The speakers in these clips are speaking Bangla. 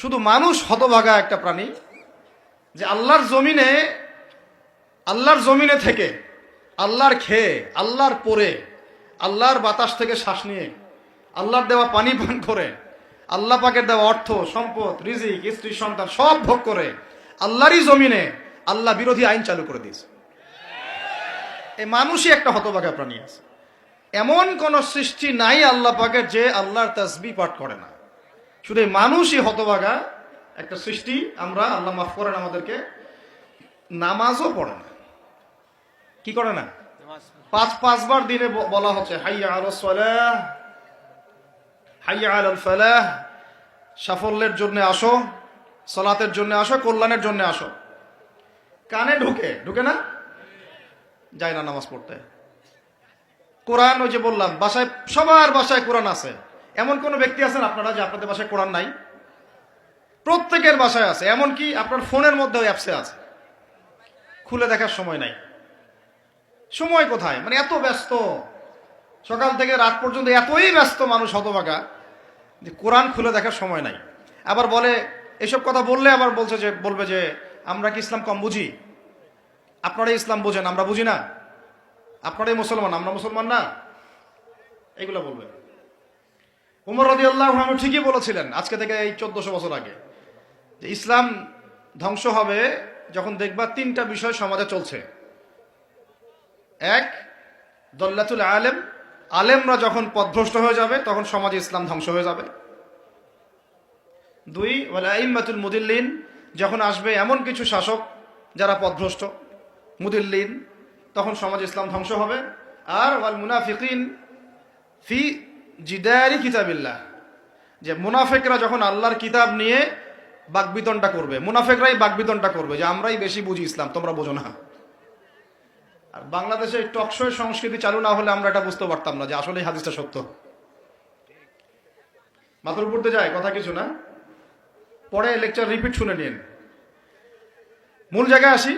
শুধু মানুষ হতভাগা একটা প্রাণী যে আল্লাহর জমিনে থেকে আল্লাহর খেয়ে, আল্লাহর পরে, আল্লাহর বাতাস থেকে শ্বাস নিয়ে, আল্লাহর দেওয়া পানি পান করে, আল্লাহ পাকের দেওয়া অর্থ সম্পদ রিজিক স্ত্রী সন্তান সব ভোগ করে আল্লাহরই জমিনে আল্লাহ বিরোধী আইন চালু করে দিয়েছে। এই মানুষই একটা হতভাগা প্রাণী আছে। এমন কোন সৃষ্টি নাই আল্লাহ পাকের যে আল্লাহর তাসবিহ পাঠ করে না। শুধু এই মানুষই হতভাগা একটা সৃষ্টি। আমরা, আল্লাহ মাফ করেন আমাদেরকে, নামাজও পড়ে না। কি করে না? পাঁচবার দিনে বলা হচ্ছে হাইয়া আলাস সালাহ, হাইয়া আলাল ফালাহ, সাফল্যের জন্য আসো, সালাতের জন্য আসো, কল্যাণের জন্য আসো। কানে ঢুকে না, যায় না নামাজ পড়তে। কোরআন, ওই যে বললাম, বাসায় সবার বাসায় কোরআন আছে। এমন কোন ব্যক্তি আছেন আপনারা যে আপনাদের বাসায় কোরআন নাই? প্রত্যেকের বাসায় আছে। এমনকি আপনার ফোনের মধ্যে অ্যাপসে আছে, খুলে দেখার সময় নাই। সময় কোথায়? মানে এত ব্যস্ত, সকাল থেকে রাত পর্যন্ত এতই ব্যস্ত মানুষ হতভাগা যে কোরআন খুলে দেখার সময় নাই। আবার বলে, এসব কথা বললে আবার বলবে যে আমরা কি ইসলাম কম বুঝি? আপনারাই ইসলাম বোঝেন, আমরা বুঝি না। আপনারাই মুসলমান, আমরা মুসলমান না, এগুলো বলবে। উমর রাদিয়াল্লাহু আনহু ঠিকই বলেছিলেন আজকে থেকে এই 1400 বছর আগে, যে ইসলাম ধ্বংস হবে যখন দেখবা তিনটা বিষয় সমাজে চলছে। এক, দল্লাতুল আলেম, আলেমরা যখন পথভ্রষ্ট হয়ে যাবে তখন সমাজে ইসলাম ধ্বংস হয়ে যাবে। দুই, ওয়াল আইম্মাতুল মুদিল্লিন, যখন আসবে এমন কিছু শাসক যারা পথভ্রষ্ট, মুদিল্লিন, তখন সমাজে ইসলাম ধ্বংস হবে। আর ওয়াল মুনাফিকিন ফি জিদারি কিতাবিল্লাহ, যে মুনাফিকরা যখন আল্লাহর কিতাব নিয়ে বাকবিতণ্ডা করবে, মুনাফিকরাই বাকবিতণ্ডা করবে যে আমরাই বেশি বুঝি ইসলাম, তোমরা বোঝো না। আর বাংলাদেশে টকশো সংস্কৃতি চালু না হলে আমরা এটা বুঝতে পারতাম না যে আসলে হাদিসটা সত্য। মাথার উপর দিয়ে যায় কথা কিছু না, পরে লেকচার রিপিট শুনে নিন। মূল জায়গায় আসি।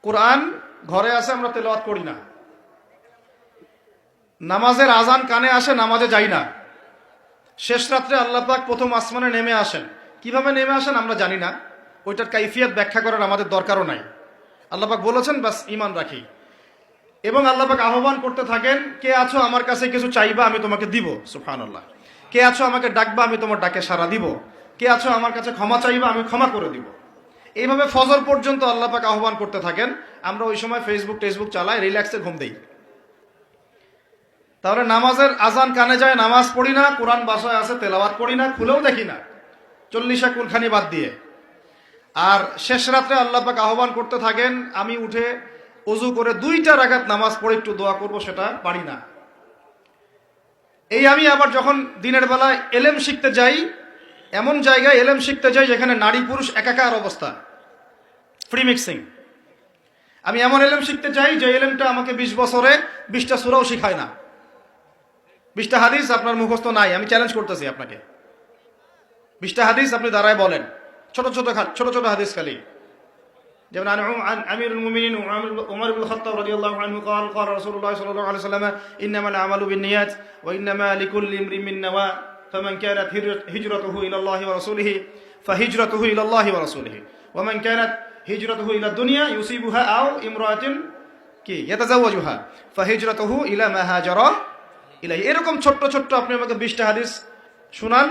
কোরআন ঘরে আসে, আমরা তেলাওয়াত করি না। নামাজের আজান কানে আসে, নামাজে যাই না। শেষ রাত্রে আল্লাহ পাক প্রথম আসমানে নেমে আসেন। কিভাবে নেমে আসেন আমরা জানি না, ওইটার কাইফিয়াত ব্যাখ্যা করার আমাদের দরকারও নাই। আল্লাহ পাক বলেছেন, বাস ঈমান রাখি। এবং আল্লাহ পাক আহ্বান করতে থাকেন, কে আছো আমার কাছে কিছু চাইবা, আমি তোমাকে দিব। সুবহানাল্লাহ। কে আছো আমাকে ডাকবা, আমি তোমার ডাকে সাড়া দিব। কে আছো আমার কাছে ক্ষমা চাইবা, আমি ক্ষমা করে দিব। এইভাবে ফজর পর্যন্ত আল্লাহ পাক আহ্বান করতে থাকেন। আমরা ওই সময় ফেসবুক চালাই, রিল্যাক্সে ঘুম দেই। তাহলে নামাজের আজান কানে যায়, নামাজ পড়ি না, কোরআন বাসায় আছে, তেলাওয়াত করি না, খুলেও দেখি না, 40 কুলখানি বাদ দিয়ে। আর শেষ রাত্রে আল্লাহ পাক আহ্বান করতে থাকেন, আমি উঠে ওযু করে 2টা রাকাত নামাজ পড়ে একটু দোয়া করব, সেটা পারি না। এই আমি আবার যখন দিনের বেলায় এলেম শিখতে যাই, এমন জায়গায় এলেম শিখতে যাই যেখানে নারী পুরুষ একাকার অবস্থা, ফ্রি মিক্সিং। আমি এমন এলেম শিখতে চাই যে এলেমটা আমাকে 20 বছরে 20টা সূরাও শিখায় না, 20টা হাদিস আপনার মুখস্থ নাই। আমি চ্যালেঞ্জ করতেছি আপনাকে, 20টা হাদিস আপনি দাঁড়ায় বলেন, ছোট ছোট হাদিস খালি। যেমন আমিরুল মুমিনিন উমর ইবনে খাত্তাব রাদিয়াল্লাহু আনহু قال قال رسول الله صلى الله عليه وسلم انما الاعمال بالنيات وانما لكل امرئ ما نوى فمن كانت هجرته الى الله ورسوله فهجرته الى الله ورسوله ومن كانت هجرته الى الدنيا يصيبها او امرأة يتزوجها فهجرته الى ما هاجر ইলাইহি। এরকম ছোট্ট আপনি আমাকে 20টা হাদিস শুনান।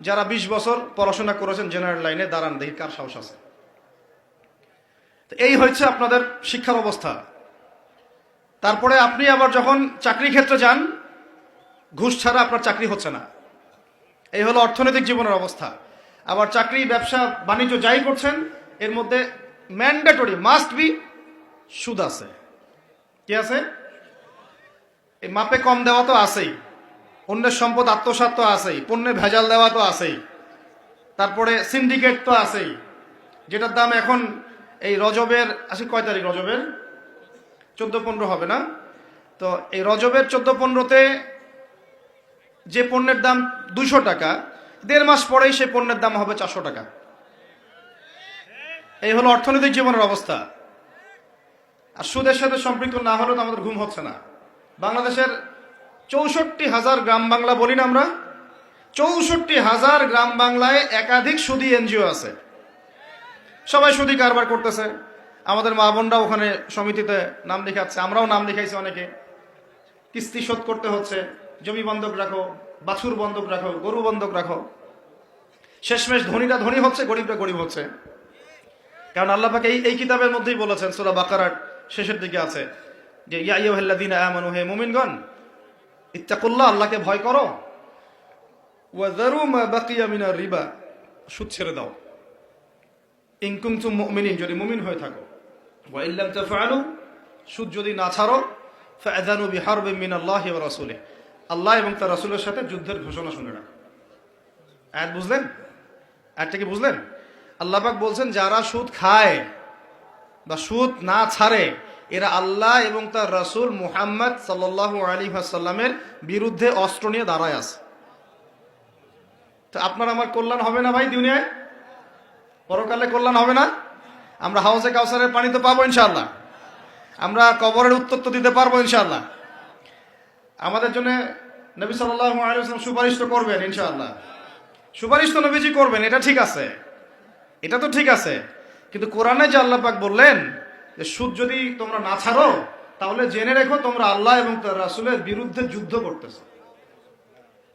যারা 20 বছর পড়াশোনা করেছেন জেনারেল লাইনে, দাঁড়ান দেখি কার সাহস আছে। এই হচ্ছে আপনাদের শিক্ষার অবস্থা। তারপরে আপনি আবার যখন চাকরি ক্ষেত্রে যান, ঘুষ ছাড়া আপনার চাকরি হচ্ছে না। এই হলো অর্থনৈতিক জীবনের অবস্থা। আবার চাকরি, ব্যবসা, বাণিজ্য যাই করছেন, এর মধ্যে ম্যান্ডেটরি মাস্ট বি সুদ আছে। কি আছে? এই মাপে কম দেওয়া তো আছেই, অন্যের সম্পদ আত্মসাৎ তো আছেই, পণ্যে ভেজাল দেওয়া তো আছেই, তারপরে সিন্ডিকেট তো আছেই, যেটার দাম এখন এই রজবের, আজকে কয় তারিখ? রজবের 14-15 হবে না? তো এই রজবের 14-15-তে যে পণ্যের দাম 200 টাকা, 1.5 মাস পরেই সেই পণ্যের দাম হবে 400 টাকা। এই হলো অর্থনৈতিক জীবনের অবস্থা। আর সুদের সাথে সম্পৃক্ত না হলে তো আমাদের ঘুম হচ্ছে না। বাংলাদেশের 64,000 গ্রাম বাংলা বলি না আমরা, 64,000 গ্রাম বাংলায় একাধিক সুদী এনজিও আছে, সবাই সুদী কারবার করতেছে। আমাদের মা বোনরা ওখানে সমিতিতে নাম লিখাচ্ছে, আমরাও নাম লিখাইছি অনেকে। কিস্তি শোধ করতে হচ্ছে, জমি বন্ধক রাখো, বাছুর বন্ধক রাখো, গরু বন্ধক রাখো। শেষমেশ ধনীরা ধনী হচ্ছে, গরিবরা গরিব হচ্ছে। কারণ আল্লাহ পাক এই কিতাবের মধ্যেই বলেছেন, সূরা বাকারার শেষের দিকে আছে যে ইয়া আইয়ুহাল্লাযীনা আমানু, হে মুমিনগণ, ইত্তাকুল্লাহ, আল্লাহকে ভয় করো, ওয়া যারু মা বাকিয়া মিনার রিবা, সুদ ছেড়ে দাও, ইন কুনতুম মুমিনিন, যদি মুমিন হয়ে থাকো, ওয়া ইল্লাম তাফআলু, সুদ যদি না ছাড়ো, ফাআযানু বিহারবিন মিনাল্লাহি ওয়া রাসূলিহি, আল্লাহ এবং তার রাসূলের সাথে যুদ্ধের ঘোষণা শুনে রাখো। আয়াত বুঝলেন? আয়াতটা কি বুঝলেন? আল্লাহ পাক বলছেন যারা সুদ খায় বা সুদ না ছাড়ে এরা আল্লাহ এবং তার রাসূল মুহাম্মদ সাল্লাল্লাহু আলাইহি ওয়াসাল্লামের বিরুদ্ধে অস্ত্র নিয়ে দাঁড়ায় আছে। তো আপনার আমার কল্যাণ হবে না ভাই? দুনিয়ায় পরকালে কল্যাণ হবে না? আমরা হাউজে কাউসারের পানি তো পাবো ইনশাআল্লাহ, আমরা কবরের উত্তর তো দিতে পারবো ইনশাআল্লাহ। আমাদের জন্য নবী সাল্লাল্লাহু আলাইহি ওয়াসাল্লাম সুপারিশ তো করবেন ইনশাআল্লাহ, সুপারিশ তো নবীজি করবেন, এটা ঠিক আছে, এটা তো ঠিক আছে। কিন্তু কোরআনে যে আল্লাহ পাক বললেন যে সুদ যদি তোমরা না ছাড়ো তাহলে জেনে রেখো তোমরা আল্লাহ এবং তার রাসূলের বিরুদ্ধে যুদ্ধ করতেছো।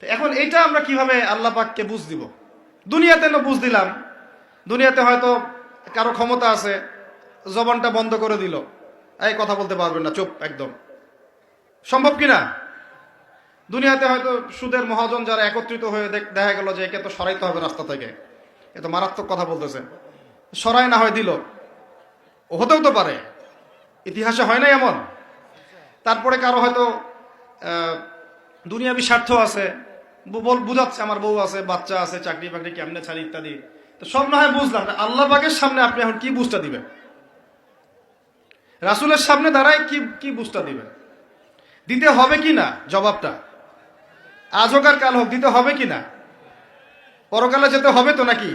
তো এখন এইটা আমরা কিভাবে আল্লাহ পাককে বুঝ দিব? দুনিয়াতে না বুঝ দিলাম, দুনিয়াতে হয়তো কারো ক্ষমতা আছে, জবানটা বন্ধ করে দিল, এই কথা বলতে পারবেন না, চুপ একদম, সম্ভব কিনা? দুনিয়াতে হয়তো সুদের মহাজন যারা একত্রিত হয়ে দেখা গেল যে একে তো সরাইতে হবে রাস্তা থেকে, এ তো মারাত্মক কথা বলতেছে, সরাই না হয় দিল, হতেও তো পারে, ইতিহাসে হয় না এমন। তারপরে কারো হয়তো দুনিয়াবি স্বার্থ আছে, বুঝাচ্ছে আমার বউ আছে, বাচ্চা আছে, চাকরি বাকরি কেমনে ছাড়ি ইত্যাদি। তো সব না হয় বুঝলাম, আল্লাহ পাকের সামনে আপনি এখন কি বুঝটা দিবেন? রাসূলের সামনে দাঁড়ায় কি বুঝটা দিবেন? দিতে হবে কি না জবাবটা? আজ হোক আর কাল হোক দিতে হবে কি না? পরকালে যেতে হবে তো নাকি?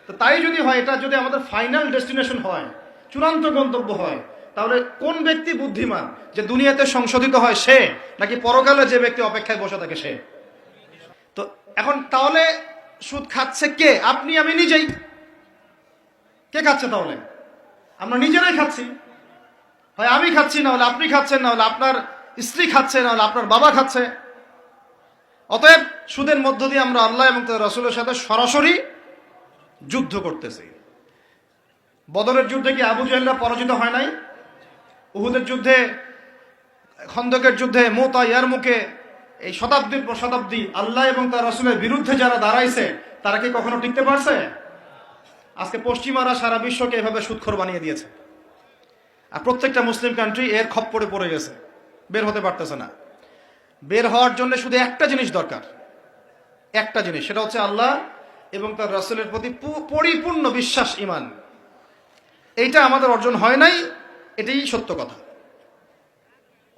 তো তাই যদি হয়, এটা যদি আমাদের ফাইনাল ডেস্টিনেশন হয়, চূড়ান্ত গন্তব্য হয়, তাহলে কোন ব্যক্তি বুদ্ধিমান, যে দুনিয়াতে সংশোধিত হয় সে, নাকি পরকালে যে ব্যক্তি অপেক্ষায় বসে থাকে সে? তো এখন তাহলে সুদ খাচ্ছে কে? আপনি আমি নিজেই। কে খাচ্ছে তাহলে? আমরা নিজেরাই খাচ্ছি। হয় আমি খাচ্ছি, না হলে আপনি খাচ্ছেন, না হলে আপনার স্ত্রী খাচ্ছে, না হলে আপনার বাবা খাচ্ছে। অতএব সুদের মধ্য দিয়ে আমরা আল্লাহ এবং তার রাসূলের সাথে সরাসরি যুদ্ধ করতেছি। বদরের যুদ্ধে কি আবু জাহেলরা পরাজিত হয় নাই? উহুদের যুদ্ধে, খন্দকের যুদ্ধে, মুতা, ইয়ারমুকে, এই শতাব্দীর পর শতাব্দী আল্লাহ এবং তার রাসূলের বিরুদ্ধে যারা দাঁড়াইছে তারা কি কখনো টিকতে পারছে? আজকে পশ্চিমারা সারা বিশ্বকে এভাবে সুদখোর বানিয়ে দিয়েছে, আর প্রত্যেকটা মুসলিম কান্ট্রি এর খপ্পরে পড়ে গেছে, বের হতে পারতেছে না। বের হওয়ার জন্য শুধু একটা জিনিস দরকার, একটা জিনিস, সেটা হচ্ছে আল্লাহ এবং তার রাসূলের প্রতি পরিপূর্ণ বিশ্বাস, ঈমান। এইটা আমাদের অর্জন হয় নাই, এটাই সত্য কথা।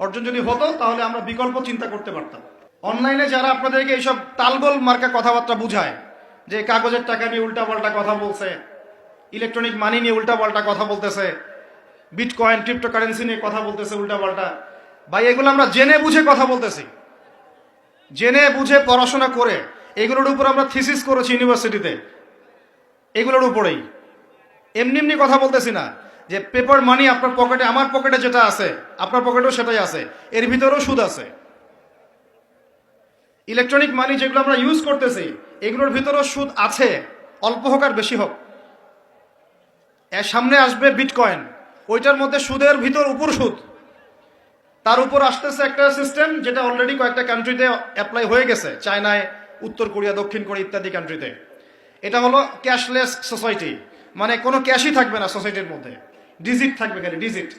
অর্জন যদি হতো তাহলে আমরা বিকল্প চিন্তা করতে পারতাম। অনলাইনে যারা আপনাদেরকে এইসব তালগোল মার্কা কথাবার্তা বুঝায়, যে কাগজের টাকা নিয়ে উল্টাপাল্টা কথা বলছে, ইলেকট্রনিক মানি নিয়ে উল্টাপাল্টা কথা বলতেছে, বিটকয়েন, ক্রিপ্টোকারেন্সি নিয়ে কথা বলতেছে উল্টাপাল্টা, ভাই এগুলো আমরা জেনে বুঝে কথা বলতেছি, জেনে বুঝে পড়াশোনা করে এগুলোর উপর আমরা থিসিস করেছি ইউনিভার্সিটিতে, এগুলোর উপরেই। এমনি এমনি কথা বলতেছি না যে পেপার মানি আপনার পকেটে, আমার পকেটে যেটা আছে আপনার পকেটেও সেটাই আছে, এর ভিতরেও সুদ আছে। ইলেকট্রনিক মানি যেগুলো আমরা ইউজ করতেছি এগুলোর ভিতরেও সুদ আছে, অল্প হোক আর বেশি হোক। এর সামনে আসবে বিটকয়েন, ওইটার মধ্যে সুদের ভিতর উপর সুদ, তার উপর আসতেছে একটা সিস্টেম যেটা অলরেডি কয়েকটা কান্ট্রিতে অ্যাপ্লাই হয়ে গেছে, চায়নায়, উত্তর কোরিয়া, দক্ষিণ কোরিয়া ইত্যাদি কান্ট্রিতে। এটা হলো ক্যাশলেস সোসাইটি, মানে কোনো ক্যাশই থাকবে না সোসাইটির মধ্যে, ডিজিট থাকবে, খালি ডিজিট।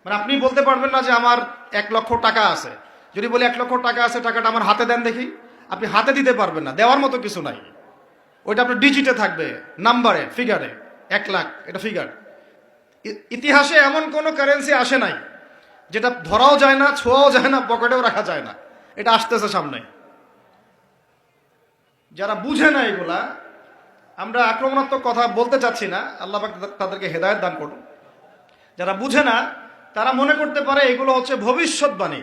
মানে আপনি বলতে পারবেন না যে আমার 1 লক্ষ টাকা আছে, যদি বলি 1 লক্ষ টাকা আছে, টাকাটা আমার হাতে দেন দেখি, আপনি হাতে দিতে পারবেন না, দেওয়ার মতো কিছু নাই। ওইটা আপনার ডিজিটে থাকবে, নাম্বারে, ফিগারে, 1 লাখ এটা ফিগার। ইতিহাসে এমন কোনো কারেন্সি আসে নাই যেটা ধরাও যায় না, ছোঁয়াও যায় না, পকেটেও রাখা যায় না, এটা আসতেছে সামনে। যারা বুঝে না এগুলা, আমরা আক্রমণাত্মক কথা বলতে চাচ্ছি না, আল্লাহ পাক তাদেরকে হেদায়েত দান করুন। যারা বুঝে না তারা মনে করতে পারে এগুলো হচ্ছে ভবিষ্যৎবাণী,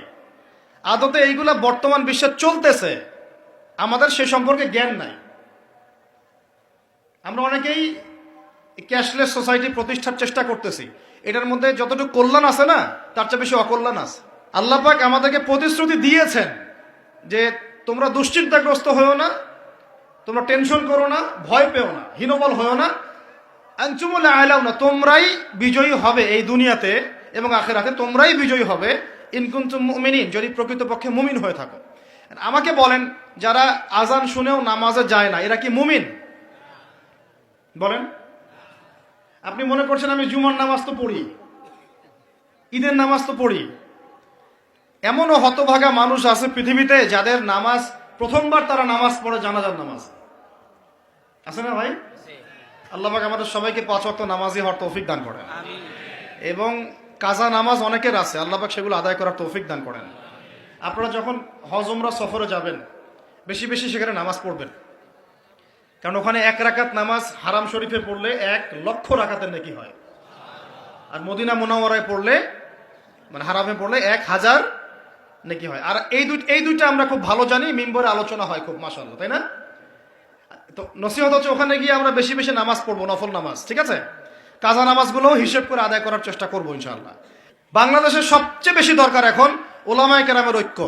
আদতে এইগুলা বর্তমান বিশ্বে চলতেছে, আমাদের সে সম্পর্কে জ্ঞান নাই। আমরা অনেকেই ক্যাশলেস সোসাইটি প্রতিষ্ঠার চেষ্টা করতেছি, এটার মধ্যে যতটুকু কল্যাণ আছে না তার চেয়ে বেশি অকল্যাণ আছে। আল্লাহ পাক আমাদেরকে প্রতিশ্রুতি দিয়েছেন যে তোমরা দুশ্চিন্তাগ্রস্ত হয়েও না, তোমরা টেনশন করো না, ভয় পেও না, হীনবল হয়েও না, আনতুমুল আ'লাউনা, তোমরাই বিজয়ী হবে এই দুনিয়াতে এবং আখিরাতে, তোমরাই বিজয়ী হবে ইন কুনতুম মুমিনিন, যদি প্রকৃতপক্ষে মুমিন হয়ে থাকো। আমাকে বলেন, যারা আজান শুনেও নামাজে যায় না এরা কি মুমিন? বলেন। আপনি মনে করছেন আমি জুমার নামাজ তো পড়ি, ঈদের নামাজ তো পড়ি। এমনও হতভাগা মানুষ আছে পৃথিবীতে যাদের নামাজ প্রথমবার তারা নামাজ পড়ে জানাজার নামাজ। আছে না ভাই? আল্লাহ পাক আমাদের সবাইকে 5 ওয়াক্ত নামাজি হওয়ার তৌফিক দান করেন, এবং কাজা নামাজ অনেকের আছে, আল্লাহ পাক সেগুলো আদায় করার তৌফিক দান করেন। আপনারা যখন হজ উমরা সফরে যাবেন বেশি বেশি সেখানে নামাজ পড়বেন, কারণ ওখানে 1 রাকাত নামাজ হারাম শরীফে পড়লে 1 লক্ষ রাকাতের নেকি হয়, আর মদিনা মুনাওয়ারায় পড়লে মানে হারামে পড়লে 1000 নেকি হয়। আর এই দুইটা আমরা খুব ভালো জানি, মিম্বরে আলোচনা হয় খুব, মাশাআল্লাহ, তাই না? তো নসিহত হচ্ছে ওখানে গিয়ে আমরা বেশি বেশি নামাজ পড়বো, নফল নামাজ, ঠিক আছে? কাজা নামাজগুলোও হিসেব করে আদায় করার চেষ্টা করবো ইনশাআল্লাহ। বাংলাদেশের সবচেয়ে বেশি দরকার এখন উলামায়ে কেরামের ঐক্য।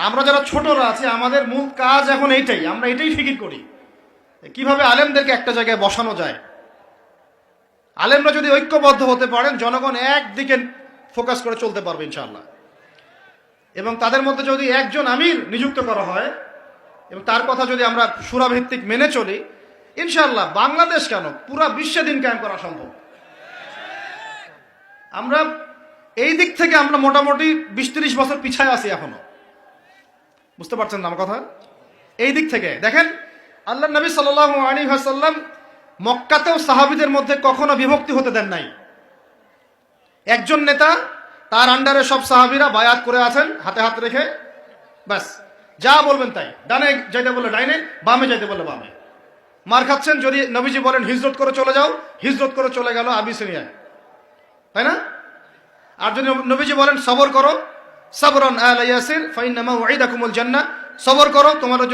আমরা যারা ছোটরা আছি আমাদের মূল কাজ এখন এইটাই, আমরা এটাই ফিকির করি কিভাবে আলেমদেরকে একটা জায়গায় বসানো যায়। আলেমরা যদি ঐক্যবদ্ধ হতে পারেন জনগণ একদিকে ফোকাস করে চলতে পারবে ইনশাআল্লাহ, এবং তাদের মধ্যে যদি একজন আমির নিযুক্ত করা হয় এবং তার কথা যদি আমরা সুরাভিত্তিক মেনে চলি, ইনশাআল্লাহ বাংলাদেশ কেন পুরা বিশ্বে দিন কায়েম করা সম্ভব। আমরা এই দিক থেকে আমরা মোটামুটি 20-30 বছর পিছায় আছি এখনো, বুঝতে পারছেন না আমার কথা? এই দিক থেকে দেখেন, আল্লাহ নবী সাল্লাল্লাহু আলাইহি ওয়াসাল্লাম মক্কাতেও সাহাবীদের মধ্যে কখনো বিভক্তি হতে দেন নাই। একজন নেতা, তার আন্ডারে সব সাহাবীরা বায়াত করে আছেন হাতে হাত রেখে, ব্যাস যা বলবেন তাই, ডানে যাইতে বলে ডাইনে, বামে যাইতে বলে বামে। মার খাচ্ছেন, যদি নবীজি বলেন হিজরত করে চলে যাও, হিজরত করে চলে গেল আবিসিনিয়ায়, তাই না? আর যদি নবীজি বলেন সবর করো, সাবরান আলা ইয়াসির ফাইন্নামা ওয়াইদাকুমুল জান্নাহ, সবর করো তোমাদের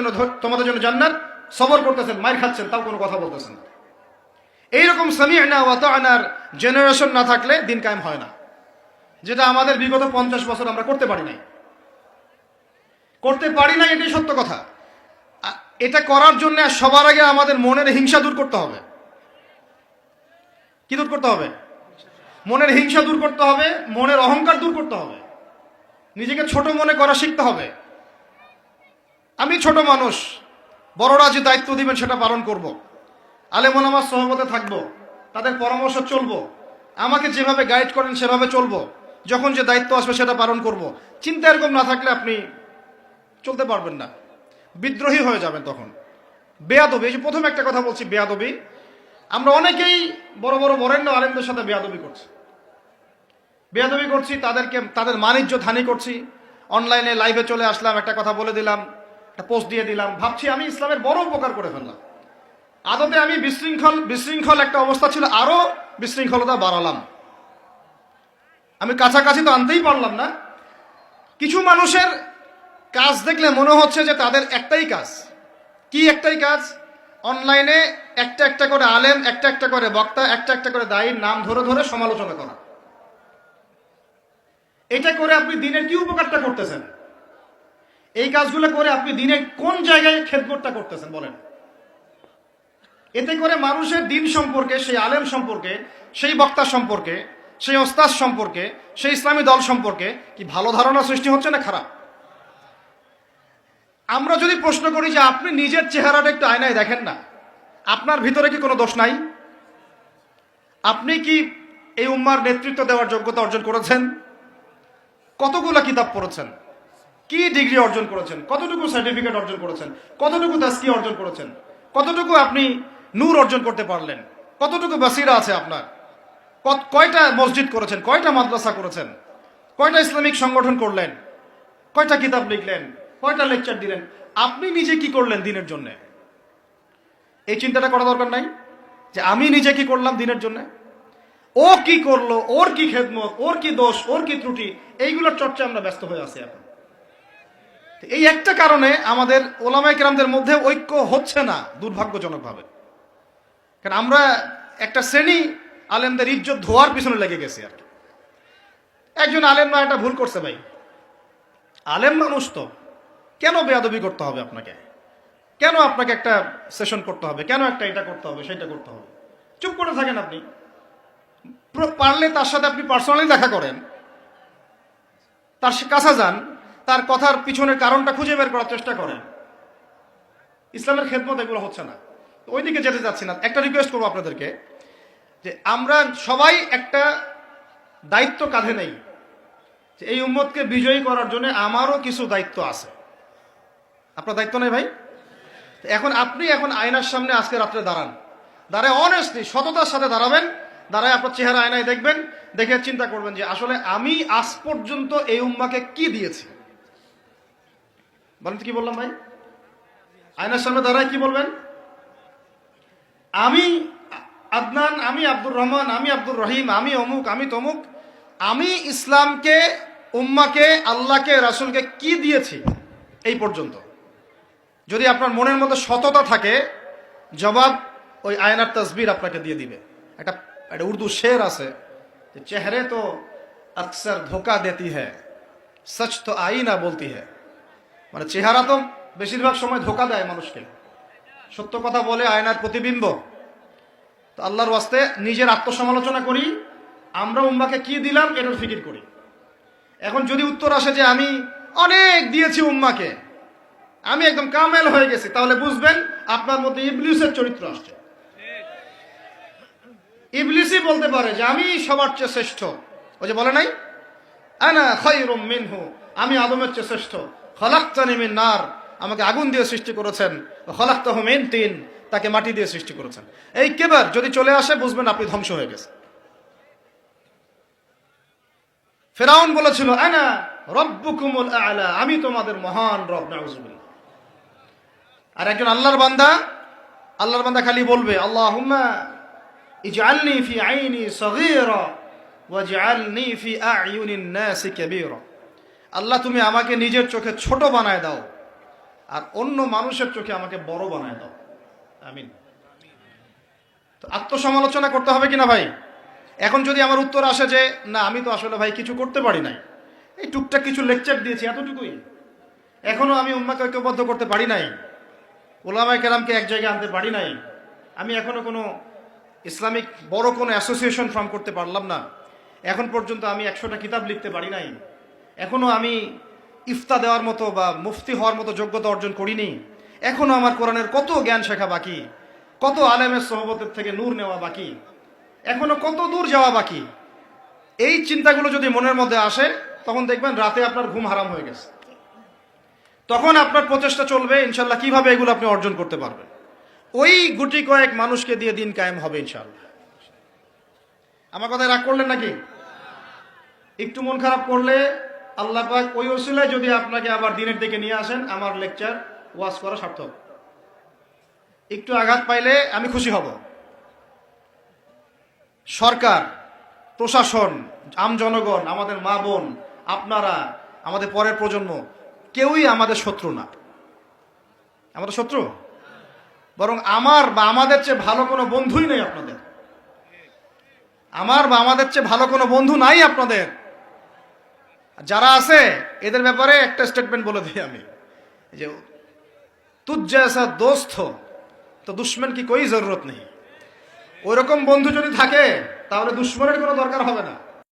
জন্য জান্নাত, সবর করতেছেন, মার খাচ্ছেন, তাও কোনো কথা বলতেছেন না। এইরকম সামি'না ওয়া তা'নার জেনারেশন না থাকলে দিন কায়েম হয় না, যেটা আমাদের বিগত 50 বছর আমরা করতে পারি নাই, এটাই সত্য কথা। এটা করার জন্য সবার আগে আমাদের মনের হিংসা দূর করতে হবে। কি দূর করতে হবে? মনের হিংসা দূর করতে হবে, মনের অহংকার দূর করতে হবে, নিজেকে ছোট মনে করা শিখতে হবে। আমি ছোট মানুষ, বড়রা যে দায়িত্ব দিবেন সেটা পালন করব, আলেম ওলামার সহবতে থাকবো, তাদের পরামর্শ চলবো, আমাকে যেভাবে গাইড করেন সেভাবে চলবো, যখন যে দায়িত্ব আসবে সেটা পালন করব। চিন্তা এরকম না থাকলে আপনি চলতে পারবেন না, বিদ্রোহী হয়ে যাবেন তখন। বেয়াদবি, এই যে প্রথম একটা কথা বলছি, বেয়াদবি। আমরা অনেকেই বড় বড় বরেণ্য আলেমদের সাথে বেয়াদবি করছি, তাদের মানিজ্য হানি করছি। অনলাইনে লাইভে চলে আসলাম, একটা কথা বলে দিলাম, একটা পোস্ট দিয়ে দিলাম, ভাবছি আমি ইসলামের বড় উপকার করে ফেললাম। আদতে আমি বিশৃঙ্খল একটা অবস্থা ছিল, আরো বিশৃঙ্খলতা বাড়ালাম। আমি কাছাকাছি তো আনতেই পারলাম না। কিছু মানুষের কাজ দেখলে মনে হচ্ছে যে তাদের একটাই কাজ। কি একটাই কাজ? অনলাইনে একটা একটা করে আলেম, একটা একটা করে বক্তা, একটা একটা করে দায়ীর নাম ধরে ধরে সমালোচনা করা। এটা করে আপনি দিনের কি উপকারটা করতেছেন? এই কাজগুলো করে আপনি দিনের কোন জায়গায় খেদমতটা করতেছেন বলেন? এতে করে মানুষের দিন সম্পর্কে, সেই আলেম সম্পর্কে, সেই বক্তা সম্পর্কে, সেই ওস্তাদ সম্পর্কে, সেই ইসলামী দল সম্পর্কে কি ভালো ধারণা সৃষ্টি হচ্ছে না খারাপ? আমরা যদি প্রশ্ন করি যে আপনি নিজের চেহারাটা একটু আয়নায় দেখেন না, আপনার ভিতরে কি কোনো দোষ নাই? আপনি কি এই উম্মার নেতৃত্ব দেওয়ার যোগ্যতা অর্জন করেছেন? কতগুলো কিতাব পড়েছেন? কি ডিগ্রি অর্জন করেছেন? কতটুকু সার্টিফিকেট অর্জন করেছেন? কতটুকু তাজকিয়া অর্জন করেছেন? কতটুকু আপনি নূর অর্জন করতে পারলেন? কতটুকু বাসিরা আছে আপনার? কয়টা মসজিদ করেছেন? কয়টা মাদ্রাসা করেছেন? কয়টা ইসলামিক সংগঠন করলেন? কয়টা কিতাব লিখলেন? কয়টা লেকচার দিলেন? আপনি নিজে কি করলেন দিনের জন্য? এই চিন্তাটা করা দরকার নাই যে আমি নিজে কি করলাম দিনের জন্য, ও কি করলো, ওর কি খেদমত, ওর কি দোষ, ওর কি ত্রুটি, এইগুলোর চর্চা আমরা ব্যস্ত হয়ে আছি এখন। এই একটা কারণে আমাদের ওলামায়ে কেরামদের মধ্যে ঐক্য হচ্ছে না দুর্ভাগ্যজনকভাবে। কারণ আমরা একটা শ্রেণী আলেমদের ইজ্জত ধোয়ার পিছনে লেগে গেছি আর কি। একজন আলেম না একটা ভুল করছে ভাই, আলেম মানুষ তো, কেন বেয়াদবি করতে হবে আপনাকে? কেন আপনাকে একটা সেশন করতে হবে? কেন একটা এটা করতে হবে, সেটা করতে হবে? চুপ করে থাকেন আপনি। পারলে তার সাথে আপনি পার্সোনালি দেখা করেন, তার কাছে যান, তার কথার পিছনের কারণটা খুঁজে বের করার চেষ্টা করেন। ইসলামের খেদমত এগুলো হচ্ছে না, ওইদিকে যেতে যাচ্ছি না। একটা রিকোয়েস্ট করবো আপনাদেরকে, যে আমরা সবাই একটা দায়িত্ব কাঁধে নেই, যে এই উম্মতকে বিজয়ী করার জন্য আমারও কিছু দায়িত্ব আছে। আপনার দায়িত্ব নেই ভাই? আপনি আয়নার সামনে আজকে রাত্রে দাঁড়ায় অনেস্টলি সততার সাথে দাঁড়াবেন, দাঁড়ায় আপনার চেহারা আয়নায় দেখবেন, দেখে চিন্তা করবেন যে আসলে আমি আজ পর্যন্ত এই উম্মাকে কি দিয়েছি। বলেন তো কি বললাম ভাই? আয়নার সামনে দাঁড়ায় কি বলবেন? আমি আদনান, আমি আব্দুর রহমান, আমি আব্দুর রহিম, আমি অমুক, আমি তমুক, আমি ইসলামকে, উম্মাকে, আল্লাহকে, রাসূলকে কি দিয়েছি এই পর্যন্ত। যদি আপনার মনের মধ্যে সততা থাকে, জবাব ওই আয়নার তসবির আপনাকে দিয়ে দিবে। একটা উর্দু শের আছে, যে চেহারে তো আকসর ধোকা দেতি হ্যায়, সচ তো আইনা বলতি হ্যায়। মানে চেহারা তো বেশিরভাগ সময় ধোকা দেয় মানুষকে, সত্য কথা বলে আয়নার প্রতিবিম্ব। তো আল্লাহর ওয়াস্তে নিজের আত্মসমালোচনা করি, আমরা উম্মাকে কি দিলাম এটার ফিকির করি। এখন যদি উত্তর আসে যে আমি অনেক দিয়েছি উম্মাকে, আমি একদম কামেল হয়ে গেছি, তাহলে বুঝবেন আপনার মধ্যে ইবলিসের চরিত্র আসছে। ইবলিসই বলতে পারে যে আমি সবার চেয়ে শ্রেষ্ঠ। ওই যে বলে নাই, আনা খায়রুম মিনহু, আমি আদমের চেয়ে শ্রেষ্ঠ। খলাকতানি মিন নার, আমাকে আগুন দিয়ে সৃষ্টি করেছেন। খলাকতাহু মিন তিন, তাকে মাটি দিয়ে সৃষ্টি করেছেন। এই কেবার যদি চলে আসে, বুঝবেন আপনি ধ্বংস হয়ে গেছে। ফেরাউন বলেছিল আনা রব্বুকুমুল আ'লা, আমি তোমাদের মহান রব। নাউযুবিল্লাহ। আর একজন আল্লাহর বান্দা খালি বলবে আল্লাহুম্মা ইজআলনি ফি আইনি সগীরা ওয়াজআলনি ফি আ'য়ুনিন নাসি কাবীরা। আল্লাহ তুমি আমাকে নিজের চোখে ছোট বানায় দাও, আর অন্য মানুষের চোখে আমাকে বড় বানায় দাও। আমিন। তো আত্মসমালোচনা করতে হবে কিনা ভাই? এখন যদি আমার উত্তর আসে যে না, আমি তো আসলে ভাই কিছু করতে পারি নাই, এই টুকটাক কিছু লেকচার দিয়েছি, এতটুকুই, এখনো আমি উম্মাকে ঐক্যবদ্ধ করতে পারি নাই, ওলামায়ে কেরামকে এক জায়গায় আনতে পারি নাই, আমি এখনো কোনো ইসলামিক বড় কোনো অ্যাসোসিয়েশন ফর্ম করতে পারলাম না, এখন পর্যন্ত আমি 100টা কিতাব লিখতে পারি নাই, এখনো আমি ইফতা দেওয়ার মতো বা মুফতি হওয়ার মতো যোগ্যতা অর্জন করিনি, এখনো আমার কোরআনের কত জ্ঞান শেখা বাকি, কত আলেমের সোহবতের থেকে নূর নেওয়া বাকি, এখনো কত দূর যাওয়া বাকি। এই চিন্তাগুলো যদি মনের মধ্যে আসে, তখন দেখবেন রাতে আপনার ঘুম হারাম হয়ে গেছে। তখন আপনার প্রচেষ্টা চলবে ইনশাল্লাহ কিভাবে এগুলো আপনি অর্জন করতে পারবেন। ওই গুটি কয়েক মানুষকে দিয়ে দিন কায়েম হবে ইনশাল্লাহ। আমার কথায় রাগ করলেন নাকি? একটু মন খারাপ করলে আল্লাহ পাক ওই ওসিলায় যদি আপনাকে আবার দিনের দিকে নিয়ে আসেন, আমার লেকচার ওয়াজ করা সার্থক। একটু আঘাত পাইলে আমি খুশি হব। সরকার, প্রশাসন, আমজনগণ, আমাদের মা বোন, আপনারা, আমাদের পরের প্রজন্ম, কেউই আমাদের শত্রু না। আমাদের শত্রু বরং আমার বা আমাদের চেয়ে ভালো কোনো বন্ধুই নেই আপনাদের। আমার বা আমাদের চেয়ে ভালো কোনো বন্ধু নাই আপনাদের। যারা আছে এদের ব্যাপারে একটা স্টেটমেন্ট বলে দিই আমি, যে তুঝ জৈসা দোস্ত তো দুশ্মন কি কোই জরুরত নেই। ওইরকম বন্ধু যদি থাকে তাহলে দুশ্মনের কোনো দরকার হবে না।